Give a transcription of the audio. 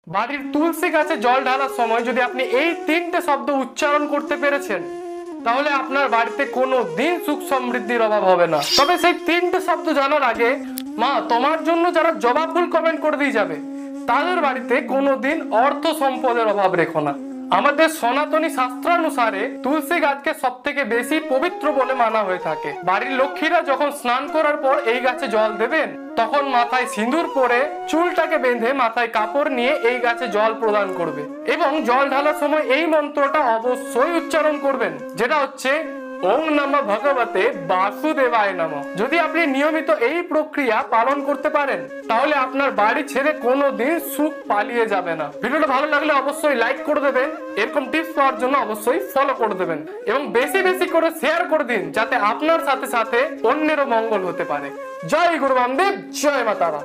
বাড়ির তুলসী গাছে জল ঢালার সময় যদি আপনি এই তিনটে শব্দ উচ্চারণ করতে পেরেছেন, তাহলে আপনার বাড়িতে কোনো দিন সুখ সমৃদ্ধির অভাব হবে না। তবে সেই তিনটে শব্দ জানার আগে মা তোমার জন্য যারা জবা ফুল কমেন্ট করে দিয়ে যাবে, তাদের বাড়িতে কোনোদিন অর্থ সম্পদের অভাব রেখো না। আমাদের সনাতনী শাস্ত্রানুসারে তুলসী গাছকে সব থেকে বেশি পবিত্র বলে মানা হয়ে থাকে। বাড়ির লক্ষ্মীরা যখন স্নান করার পর এই গাছে জল দেবেন, তখন মাথায় সিঁদুর পরে চুলটাকে বেঁধে মাথায় কাপড় নিয়ে এই গাছে জল প্রদান করবে এবং জল ঢালার সময় এই মন্ত্রটা অবশ্যই উচ্চারণ করবেন, যেটা হচ্ছে ওং নমঃ ভগবতে বাসুদেবায় নমঃ। যদি আপনি নিয়মিত এই প্রক্রিয়া পালন করতে পারেন, তাহলে আপনার বাড়ি ছেড়ে কোনোদিন সুখ পালিয়ে যাবে না। ভিডিওটা ভালো লাগলে অবশ্যই লাইক করে দেবেন, এরকম টিপস পাওয়ার জন্য অবশ্যই ফলো করে দেবেন এবং বেশি বেশি করে শেয়ার করে দিন, যাতে আপনার সাথে সাথে অন্যেরও মঙ্গল হতে পারে। জয় গুরু বামদেব, জয় মা তারা।